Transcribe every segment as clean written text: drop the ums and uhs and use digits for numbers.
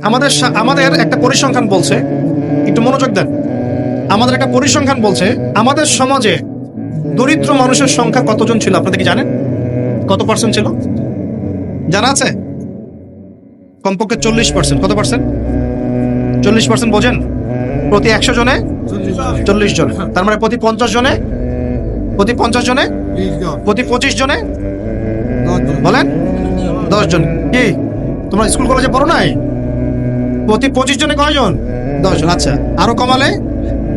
আমাদের একটা পরিসংখ্যান বলছে, একটু মনোযোগ দেন। আমাদের একটা পরিসংখ্যান বলছে আমাদের সমাজে দরিদ্র মানুষের সংখ্যা কতজন ছিল আপনাদের কি জানেন? কত পার্সেন্ট ছিল জানা আছে? কমপক্ষে 40%। কত পার্সেন্ট? 40% বোঝেন? প্রতি 100 জনে 40 জন, তার মানে প্রতি 50 জনে, প্রতি 50 জনে, প্রতি 25 জনে বলেন 10 জন। কি তোমরা স্কুল কলেজে পড়ো নাই? প্রতি 25 জনে কয়জন? 10 জন। আচ্ছা, আরো কমালে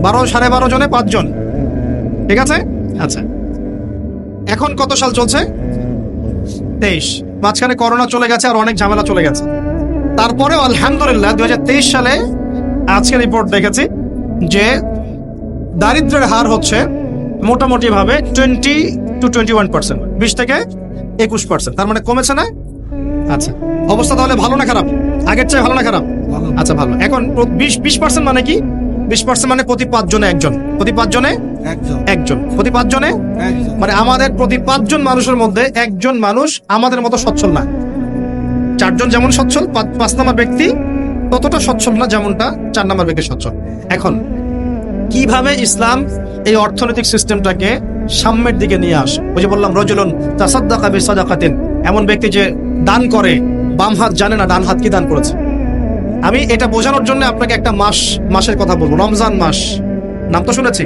12, 12.5 জনে 5 জন। ঠিক আছে? আচ্ছা, এখন কত সাল চলছে? 23। মাঝখানে করোনা চলে গেছে আর অনেক ঝামেলা চলে গেছে। তারপরে আলহামদুলিল্লাহ 2023 সালে আজকে রিপোর্ট দেখেছি যে দারিদ্র্যের হার হচ্ছে মোটামুটি ভাবে 20-21%, 20 থেকে 21%। তার মানে কমেছে না? আচ্ছা, অবস্থা তাহলে ভালো না খারাপ? আগের চেয়ে ভালো না খারাপ? আচ্ছা, ভালো। এখন 20% মানে কি? 20% মানে প্রতি 5 জনে একজন, প্রতি 5 জনে একজন, প্রতি 5 জনে মানে আমাদের প্রতি 5 জন মানুষের মধ্যে একজন মানুষ আমাদের মতো সচ্ছল না। 4 জন যেমন সচ্ছল, 5 নম্বর ব্যক্তি ততটা সচ্ছল না যেমনটা 4 নম্বর ব্যক্তি সচ্ছল। এখন কিভাবে ইসলাম এই অর্থনৈতিক সিস্টেমটাকে সাম্যের দিকে নিয়ে আসে? ওই যে বললাম রাজুলুন তাসাদ্দাকা বিসাদাকাতিন, এমন ব্যক্তি যে দান করে বাম হাত জানে না ডান হাত কি দান করেছে। আমি এটা বোঝানোর জন্য আপনাকে একটা মাসের কথা বলবো। রমজান মাস, নাম তো শুনেছি।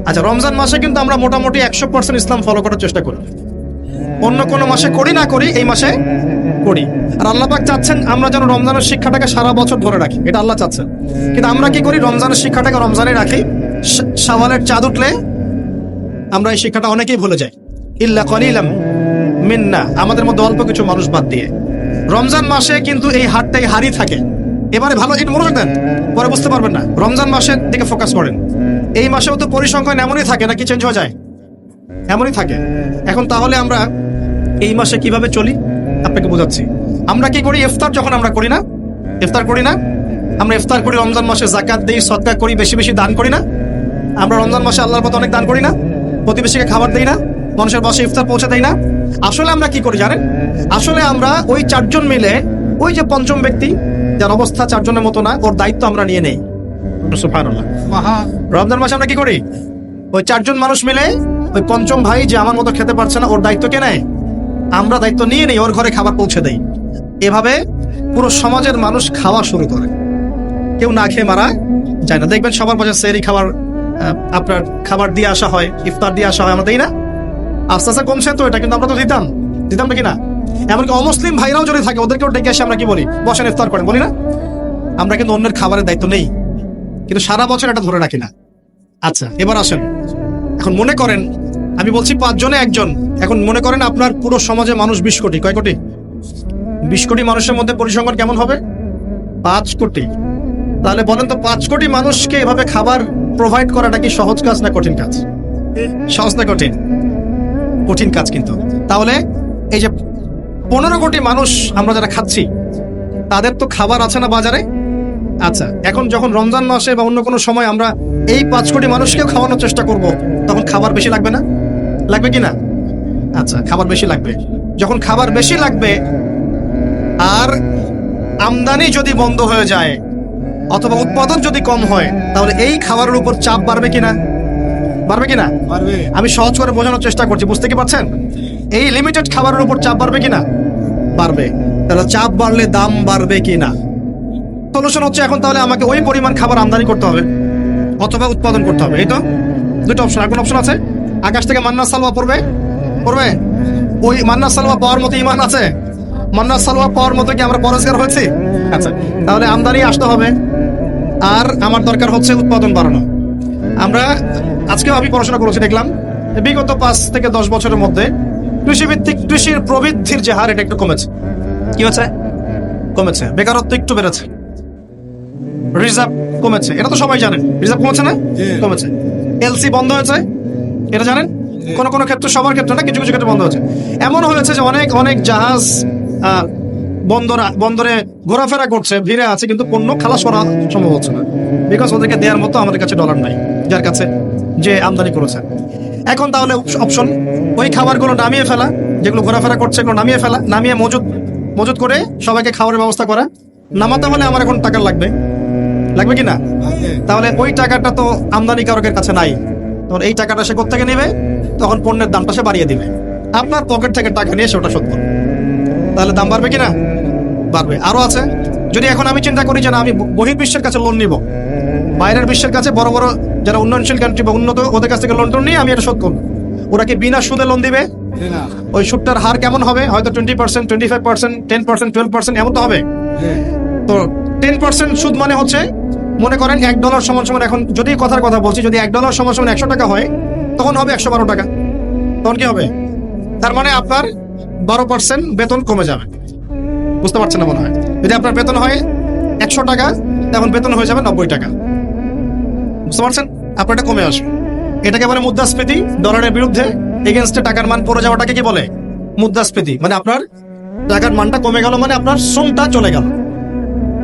আচ্ছা, রমজান মাসে কিন্তু আমরা মোটামুটি 100% ইসলাম ফলো করার চেষ্টা করি। অন্য কোনো মাসে করি না করি, এই মাসে করি। আর আল্লাহ পাক চাচ্ছেন আমরা যেন রমজানের শিক্ষাটাকে সারা বছর ধরে রাখি, এটা আল্লাহ চাচ্ছেন। কিন্তু আমরা কি করি? রমজানের শিক্ষাটাকে রমজানে রাখি, শাওয়ালের চাঁদ উঠলে আমরা এই শিক্ষাটা অনেকেই ভুলে যাই। ইল্লা কলিলাম মিন্না, আমাদের মধ্যে অল্প কিছু মানুষ বাদ দিয়ে। রমজান মাসে কিন্তু এই হারটাই হারই থাকে। এবারে ভালো একটু মনোযোগ দেন, পরে বুঝতে পারবেন না। রমজান মাসের দিকে ফোকাস করেন। এই মাসেও তো পরিসংখ্যান এমনই থাকে নাকি চেঞ্জ হয়ে যায়? এমনই থাকে। এখন তাহলে আমরা এই মাসে কিভাবে চলি আপনাকে বোঝাচ্ছি। আমরা কি করি? ইফতার যখন আমরা করি না, ইফতার করি না, আমরা ইফতার করি রমজান মাসে, যাকাত দেই, সদকা করি, বেশি বেশি দান করি না? আমরা রমজান মাসে আল্লাহর পথে অনেক দান করি না? প্রতিবেশীকে খাবার দেই না? মানুষের বাসায় ইফতার পৌঁছে দেই না? আসলে আমরা কি করি জানেন? আসলে আমরা ওই 4 জন মিলে ওই যে পঞ্চম ব্যক্তি যার অবস্থা 4 জনের মতো না, ওর দায়িত্ব আমরা নিয়ে নেই। সুবহানাল্লাহ। রমজান মাসে আমরা কি করি? ওই 4 জন মানুষ মিলে ওই পঞ্চম ভাই যে আমার মতো খেতে পারছে না, ওর দায়িত্ব কে নেয়? আমরা দায়িত্ব নিয়ে নেই, ওর ঘরে খাবার পৌঁছে দেই। এভাবে পুরো সমাজের মানুষ খাওয়া শুরু করে, কেউ না খেয়ে মারা যায় না। দেখবেন সবার পাশে সেহরি খাবার, আপনার খাবার দিয়ে আসা হয়, ইফতার দিয়ে আসা হয়, আমরা দেই না? আস্তে আস্তে কমছে তো এটা, কিন্তু আমরা তো দিতাম নাকি না? এমনকি অমুসলিম ভাইরাও যদি থাকে ওদেরকেও ডেকে এসে আমরা কি বলি? বসেন ইফতার করেন, বলি না? আমরা কিন্তু অন্যের খাবারের দায়িত্ব নেই, কিন্তু সারা বছর এটা ধরে রাখি না। আচ্ছা, এবার আসেন। এখন মনে করেন আমি বলছি 5 জনে একজন। এখন মনে করেন আপনার পুরো সমাজে মানুষ 20 কোটি। কয় কোটি? 20 কোটি মানুষের মধ্যে পরিসংখ্যান কেমন হবে? 5 কোটি। তাহলে বলেন তো 5 কোটি মানুষকে এভাবে খাবার প্রোভাইড করাটা কি সহজ কাজ না কঠিন কাজ? সহজ না কঠিন? কঠিন কাজ। কিন্তু তাহলে এই যে 15 কোটি মানুষ আমরা যারা খাচ্ছি, তাদের তো খাবার আছে না বাজারে? আচ্ছা, এখন যখন রমজান মাসে বা অন্য কোনো সময় আমরা এই 5 কোটি মানুষকেও খাওয়ানোর চেষ্টা করব, তখন খাবার বেশি লাগবে না? লাগবে কি না? আচ্ছা, খাবার বেশি লাগবে। যখন খাবার বেশি লাগবে আর আমদানি যদি বন্ধ হয়ে যায় অথবা উৎপাদন যদি কম হয়, তাহলে এই খাবারের উপর চাপ বাড়বে কিনা? বাড়বে কিনা? আমি সহজ করে বোঝানোর চেষ্টা করছি, বুঝতে কি পারছেন? এই লিমিটেড খাবারের উপর চাপ বাড়বে কিনা? বাড়বে। তাহলে চাপ বাড়লে দাম বাড়বে কিনা? সলিউশন হচ্ছে এখন তাহলে আমাকে ওই পরিমাণ খাবার আমদানি করতে হবে অথবা উৎপাদন করতে হবে। এই তো দুটো অপশন। আর কোন অপশন আছে? আকাশ থেকে মান্না সালওয়া পড়বে? ওই মান্না সালওয়া পাওয়ার মতো ইমান আছে? মান্না সালওয়া পাওয়ার মতো কি আমরা পরেজগার হয়েছি? আচ্ছা, তাহলে আমদানি আসতে হবে, আর আমার দরকার হচ্ছে উৎপাদন বাড়ানো। আমরা আজকেও আমি পড়াশোনা করেছি, দেখলাম বিগত 5 থেকে 10 বছরের মধ্যে কৃষিভিত্তিক কৃষির প্রবৃদ্ধির যে হার, এটা একটু কমেছে। কি হচ্ছে? কমেছে। বেকারত্ব একটু বেড়েছে, রিজার্ভ কমেছে, এটা তো সবাই জানেন। রিজার্ভ কমেছে না? কমেছে। এলসি বন্ধ হয়েছে, এটা জানেন? কোন কোন ক্ষেত্রে, সবার ক্ষেত্রে না, কিছু কিছু ক্ষেত্রে বন্ধ হয়েছে। এমন হয়েছে যে অনেক অনেক জাহাজ বন্দরে ঘোরাফেরা করছে, ভিড়ে আছে, কিন্তু পণ্য খালাস করা সম্ভব হচ্ছে না, বিকজ ওদেরকে দেওয়ার মতো আমাদের কাছে ডলার নাই, যার কাছে যে আমদানি করেছে। এখন তাহলে অপশন ওই খাবারগুলো নামিয়ে ফেলা, যেগুলো ঘোরাফেরা করছে এগুলো নামিয়ে ফেলা, নামিয়ে মজুত করে সবাইকে খাবারের ব্যবস্থা করা, নামাতে হলে আমার এখন টাকা লাগবে, লাগবে কি না? তাহলে ওই টাকাটা তো আমদানিকারকের কাছে নাই, তখন এই টাকাটা সে কোত্থেকে নেবে? তখন পণ্যের দামটা সে বাড়িয়ে দিবে, আপনার পকেট থেকে টাকা নিয়ে সে ওটা শোধ করবে। তাহলে দাম বাড়বে কিনা? বাড়বে। আরো আছে, যদি এখন আমি চিন্তা করি যে না আমি বহির্বিশ্বের কাছে লোন নিব, বাইরের বিশ্বের কাছে বড় বড় যারা উন্নয়নশীল কান্ট্রি বা উন্নত ওদের কাছ থেকে লোন টোন নিয়ে আমি এটা শোধ করবো, ওরা কি বিনা সুদে লোন দিবে? ওই সুদটার হার কেমন হবে? হয়তো 20%, 25%, 10%, 12% এমন তো হবে। তো 10% সুদ মানে হচ্ছে, মনে করেন $1 সমান সমান, এখন যদি কথার কথা বলছি, যদি $1 সমান সমান 100 টাকা হয়, তখন হবে 112 টাকা। তখন কি হবে? তার মানে আপনার 12% বেতন কমে যাবে। বুঝতে পারছেন না মনে হয়? যদি আপনার বেতন হয় 100 টাকা, তখন বেতন হয়ে যাবে 90 টাকা। বুঝতে পারছেন? আপনার এটা কমে আসবে। এটাকে বলে মুদ্রাস্ফীতি। ডলারের বিরুদ্ধে এগেনস্টে টাকার মান পড়ে যাওয়াটাকে কি বলে? মুদ্রাস্ফীতি। মানে আপনার টাকার মানটা কমে গেল, মানে আপনার শ্রমটা চলে গেল।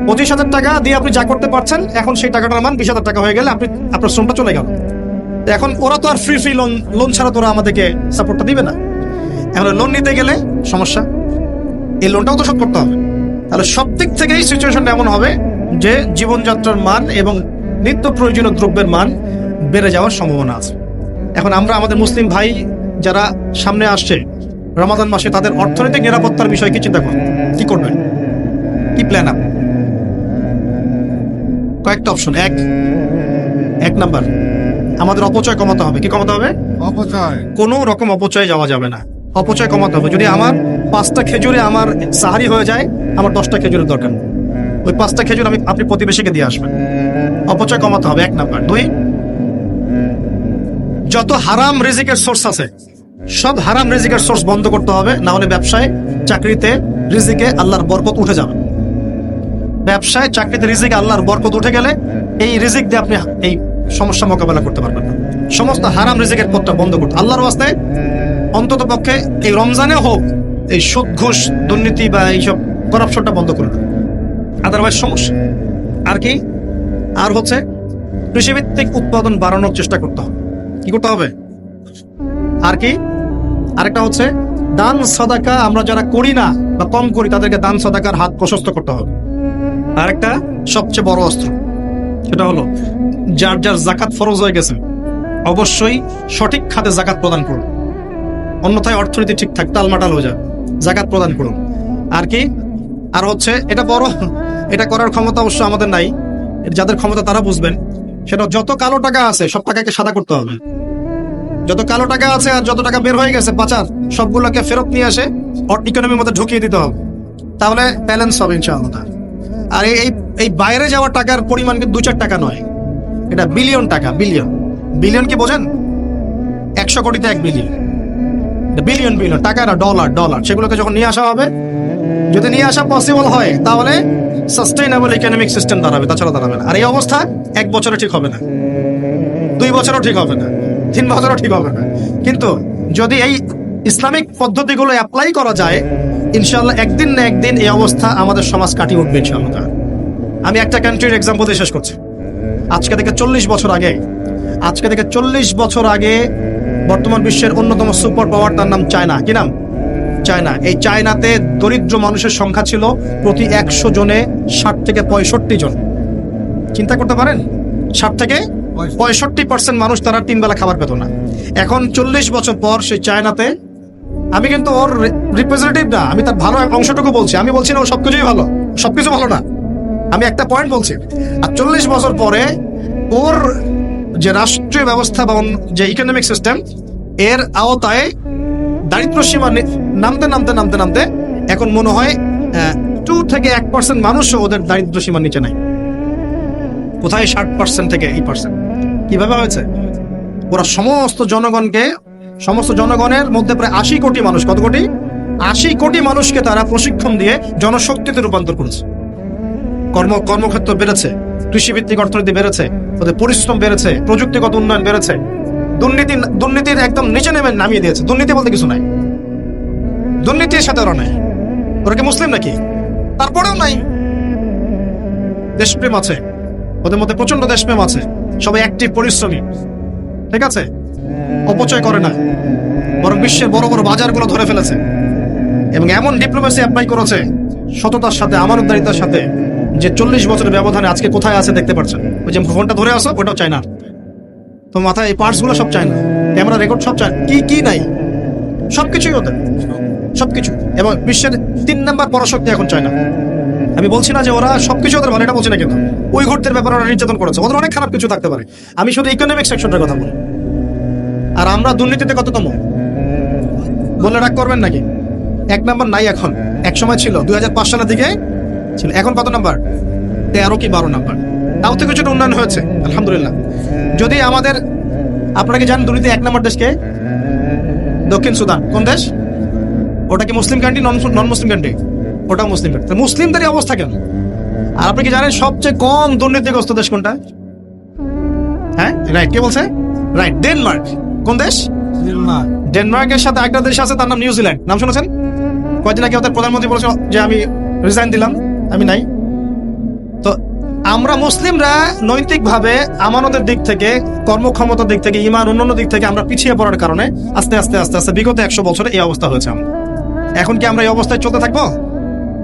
25,000 টাকা দিয়ে আপনি যা করতে পারছেন, এখন সেই টাকাটার মান 20,000 টাকা হয়ে গেলে আপনার শ্রমটা চলে গেল। এখন ওরা তো আর ফ্রি লোন ছাড়া তোরা আমাদেরকে সাপোর্টটা দিবে না। এখন লোন নিতে গেলে সমস্যা, এই লোনটাও তো শোধ করতে হবে। তাহলে সব দিক থেকেই সিচুয়েশনটা এমন হবে যে জীবনযাত্রার মান এবং নিত্য প্রয়োজনীয় দ্রব্যের মান বেড়ে যাওয়ার সম্ভাবনা আছে। এখন আমরা আমাদের মুসলিম ভাই যারা সামনে আসছে রমাদান মাসে, তাদের অর্থনৈতিক নিরাপত্তার বিষয়ে কি চিন্তা করবেন? কি করবেন? কি প্ল্যান আপ? কয়েকটা অপশন। এক নাম্বার, আমাদের অপচয় কমাতে হবে। কি কমাতে হবে? অপচয়। কোনো রকম অপচয় যাওয়া যাবে না। অপচয় কমাতে হবে। যদি আমার 5টা খেজুরে আমার সাহারি হয়ে যায়, আমার 10টা খেজুরের দরকার। ওই 5টা খেজুর আপনি প্রতিবেশীকে দিয়ে আসবেন। অপচয় কমাতে হবে, 1 নাম্বার। 2, যত হারাম রিজিকের সোর্স আছে সব হারাম রিজিকের সোর্স বন্ধ করতে হবে, না হলে ব্যবসায় চাকরিতে রিজিকে আল্লাহর বরকত উঠে যাবে। ব্যবসায় চাকরিতে রিজিকে আল্লাহর বরকত উঠে গেলে এই রিজিক দিয়ে আপনি এই সমস্যা মোকাবেলা করতে পারবেন না। সমস্ত হারাম রিজিকের পথটা বন্ধ করতে আল্লাহর ওয়াস্তে অন্তত পক্ষে এই রমজানে হোক এই সুদ ঘুষ দুর্নীতি বা এইসব করাপশনটা বন্ধ করে দেন, আদারওয়াইজ সমস্যা। আর কি? আর হচ্ছে কৃষিভিত্তিক উৎপাদন বাড়ানোর চেষ্টা করতে হবে। কি করতে হবে? আর কি? আরেকটা হচ্ছে দান সাদাকা আমরা যারা করি না বা কম করি, তাদেরকে দান সাদাকার হাত প্রশস্ত করতে হবে। আরেকটা সবচেয়ে বড় অস্ত্র, সেটা হলো যার যার জাকাত ফরজ হয়ে গেছে অবশ্যই সঠিক খাতে জাকাত প্রদান করুন, অন্যথায় অর্থনীতি ঠিকঠাক টালমাটাল হয়ে যাবে। জাকাত প্রদান করুন। আর কি? আর হচ্ছে এটা বড়, এটা করার ক্ষমতা অবশ্য আমাদের নাই, যাদের ক্ষমতা তারা বুঝবেন। সেটা যত কালো টাকা আছে সব টাকাকে সাদা করতে হবে। যত কালো টাকা আছে আর যত টাকা বের হয়ে গেছে পাচার, সবগুলোকে ফেরত নিয়ে আসে ইকোনমির মধ্যে ঢুকিয়ে দিতে হবে, তাহলে ব্যালেন্স হবে ইনশাআল্লাহ। আর এই বাইরে যাওয়া টাকার পরিমাণ কিন্তু 2-4 টাকা নয়, এটা বিলিয়ন টাকা। বিলিয়ন কি বোঝেন? 100 কোটিতে 1 বিলিয়ন। বিলিয়ন টাকা না, ডলার। সেগুলোকে যখন নিয়ে আসা হবে, যদি নিয়ে আসা পসিবল হয়, তাহলে সাস্টেইনেবল ইকোনমিক সিস্টেম দাঁড়াবে, তাছাড়া দাঁড়াবে না। আর এই অবস্থা 1 বছরে ঠিক হবে না, 2 বছরও ঠিক হবে না, 3 বছরও ঠিক হবে না। কিন্তু যদি এই ইসলামিক পদ্ধতিগুলো অ্যাপ্লাই করা যায়, ইনশাআল্লাহ একদিন না একদিন এই অবস্থা আমাদের সমাজ কাটিয়ে উঠবে ইনশাআল্লাহ। আমি একটা কান্ট্রির এক্সাম্পল দিয়ে শেষ করছি। আজকে থেকে 40 বছর আগে বর্তমান বিশ্বের অন্যতম সুপার পাওয়ার, তার নাম চায়না। কি নাম? চায়না। এই চায়নাতে দরিদ্র মানুষের সংখ্যা ছিল প্রতি 100 জনে 60 থেকে 65 জন। চিন্তা করতে পারেন? 60 থেকে 65% মানুষ তারা 3 বেলা খাবার পেত না। এখন 40 বছর পর সেই চায়নাতে, আমি কিন্তু ওর রিপ্রেজেন্টেটিভ না, আমি তার ভালো অংশটুকু বলছি। আমি বলছি না ও সবকিছুই ভালো, সবকিছু ভালো না, আমি একটা পয়েন্ট বলছি। আর 40 বছর পরে ওর যে রাষ্ট্রীয় ব্যবস্থা বা যে ইকোনমিক সিস্টেম, এর আওতায় দারিদ্র সীমা নামতে এখন মনে হয় 2 থেকে 1% মানুষও ওদের দারিদ্র সীমার নিচে নাই। কোথায় 60% থেকে 8%? কিভাবে হয়েছে? ওরা সমস্ত জনগণের মধ্যে প্রায় 80 কোটি মানুষ, কত কোটি? 80 কোটি মানুষকে তারা প্রশিক্ষণ দিয়ে জনশক্তিতে রূপান্তর করেছে। কর্মক্ষেত্র বেড়েছে, কৃষিভিত্তিক অর্থনীতি বেড়েছে, ওদের পরিশ্রম বেড়েছে, প্রযুক্তিগত উন্নয়ন বেড়েছে। দুর্নীতির একদম নিচে নামিয়ে দিয়েছে। দুর্নীতি বলতে কিছু নাই, দুর্নীতির সাথে ওরা নাই। ওরা কি মুসলিম নাকি? তারপরেও নাই। দেশপ্রেম আছে ওদের মধ্যে, প্রচন্ড দেশপ্রেম আছে, সবাই অ্যাক্টিভ, পরিশ্রমী, ঠিক আছে? অপচয় করে না, বরং বিশ্বের বড় বড় বাজারগুলো ধরে ফেলেছে এবং এমন ডিপ্লোমেসি অ্যাপ্লাই করেছে সততার সাথে, আমানতদারিতার সাথে, যে 40 বছরের ব্যবধানে আজকে কোথায় আছে দেখতে পাচ্ছেন। ওই যে ফোনটা ধরে আসো, ওটাও চায় না। তো মাথায় এই পার্টস গুলো সব চায় না, ক্যামেরা রেকর্ড সব চায়, কি কি নাই সবকিছুই ওদের, সবকিছু। এবং বিশ্বের 3 নম্বর পরাশক্তি এখন চায় না। আমি বলছি না যে ওরা সবকিছু ওদের ভালো, এটা বলছি না, কিন্তু ওই ঘটদের ব্যাপারে ওরা নির্যাতন করেছে, ওদের অনেক খারাপ কিছু থাকতে পারে। আমি শুধু ইকোনমিক সেকশনটার কথা বলি। আর আমরা দুর্নীতিতে কততম বলে রাগ করবেন নাকি? 1 নম্বর নাই এখন, এক সময় ছিল 2005 সালের দিকে ছিল, এখন কত নাম্বার? 13 কি 12 নাম্বার। তাও থেকে কিছুটা উন্নয়ন হয়েছে আলহামদুলিল্লাহ। যদি আমাদের, আপনারা কি জানেন দুর্নীতি 1 নম্বর দেশকে? দক্ষিণ সুদান। কোন দেশ ওটা? কি মুসলিম কান্ট্রি, নন মুসলিম কান্ট্রি? ওটাও মুসলিম কান্ট্রি। মুসলিমদেরই অবস্থা কেন? আর আপনি কি জানেন সবচেয়ে কম দুর্নীতিগ্রস্ত দেশ কোনটা? হ্যাঁ রাইট, কে বলছে? Right, Denmark. কোন দেশ? ডেনমার্কের সাথে একটা দেশ আছে, তার নাম নিউজিল্যান্ড। নাম শুনেছেন? কয়েকদিন আগে ওদের প্রধানমন্ত্রী বলেছে যে আমি রিজাইন দিলাম, আমি নাই। তো আমরা মুসলিমরা নৈতিকভাবে, আমানতের দিক থেকে, কর্মক্ষমতার দিক থেকে, ইমান অন্যান্য দিক থেকে আমরা পিছিয়ে পড়ার কারণে আস্তে আস্তে আস্তে আস্তে বিগত 100 বছরে এই অবস্থা হয়েছে আমাদের। এখন কি আমরা এই অবস্থায় চলতে থাকবো,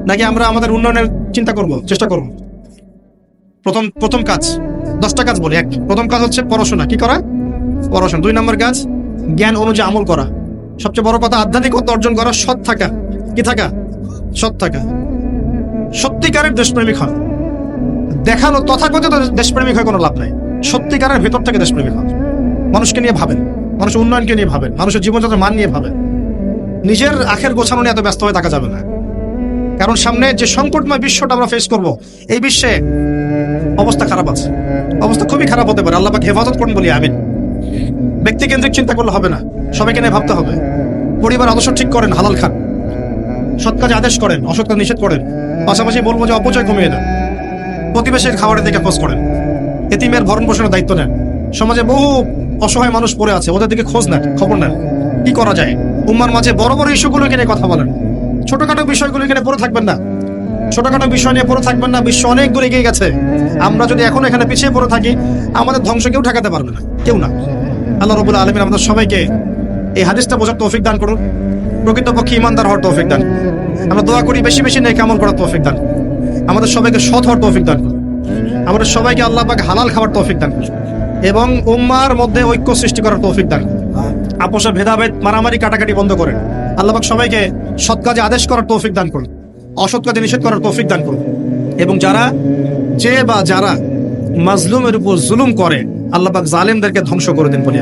নাকি আমরা আমাদের উন্নয়নের চিন্তা করব, চেষ্টা করব? প্রথম কাজ, 10টা কাজ বলি। প্রথম কাজ হচ্ছে পড়াশোনা। কি করা? পড়াশোনা। 2 নম্বর কাজ জ্ঞান অনুযায়ী আমল করা। সবচেয়ে বড় কথা আধ্যাত্মিকতা অর্জন করা, সৎ থাকা। কি থাকা? সৎ থাকা। সত্যিকারের দেশপ্রেমিক হন। দেখানো তথাকথিত দেশপ্রেমিক হয়ে কোনো লাভ নাই। সত্যিকারের ভেতর থেকে দেশপ্রেমিক হন। মানুষকে নিয়ে ভাবেন, মানুষের উন্নয়নকে নিয়ে ভাবেন, মানুষের জীবনযাত্রার মান নিয়ে ভাবেন। নিজের আখের গোছানো নিয়ে এত ব্যস্ত হয়ে থাকা যাবে না। কারণ সামনে যে সংকটময় বিশ্বটা আমরা ফেস করব, এই বিশ্বে অবস্থা খারাপ আছে, অবস্থা খুবই খারাপ হতে পারে। আল্লাহ পাক হেফাজত করুন বলি আমিন। ব্যক্তিকেন্দ্রিক চিন্তা করলে হবে না, সবাইকে নিয়ে ভাবতে হবে। পরিবার আদর্শ ঠিক করেন, হালাল খান, সৎ কাজে আদেশ করেন, অসৎ কাজ নিষেধ করেন। পাশাপাশি বলবো যে অপচয় কমিয়ে দেন, প্রতিবেশীর খাবারের দিকে খোঁজ করেন, এতিমের ভরণ পোষণের দায়িত্ব নেন। সমাজে বহু অসহায় মানুষ পড়ে আছে, ওদের দিকে খোঁজ নেন, খবর নেন, কি করা যায়। উম্মার মাঝে বড় বড় ইস্যুগুলো নিয়ে কথা বলেন, ছোটখাটো বিষয়গুলো এখানে পড়ে থাকবেন না। ছোটখাটো বিষয় নিয়ে পড়ে থাকবেন না। বিশ্ব অনেক দূর এগিয়ে গেছে। আমরা যদি এখন এখানে পিছিয়ে পড়ে থাকি, আমাদের ধ্বংস কেউ ঠেকাতে পারবে না, কেউ না। আল্লাহ রাব্বুল আলামিন আমাদের সবাইকে এই হাদিসটা বোঝার তৌফিক দান করুন, প্রকৃতপক্ষে ঈমানদার হওয়ার তৌফিক দান। আমরা দোয়া করি বেশি বেশি নেক আমল করার তৌফিক দান। আমাদের সবাইকে সৎ হওয়ার তৌফিক দান করুন। আমাদের সবাইকে আল্লাহ পাক হালাল খাওয়ার তৌফিক দান করুন এবং উম্মার মধ্যে ঐক্য সৃষ্টি করার তৌফিক দান করুন। আপোষে ভেদাভেদ, মারামারি, কাটাকাটি বন্ধ করেন। আল্লাহ পাক সবাইকে সৎ কাজে আদেশ করার তৌফিক দান করুন, অসৎ কাজে নিষেধ করার তৌফিক দান করুন। এবং যারা মাজলুমের উপর জুলুম করে, আল্লাহ পাক জালেমদেরকে ধ্বংস করে দেন বলি।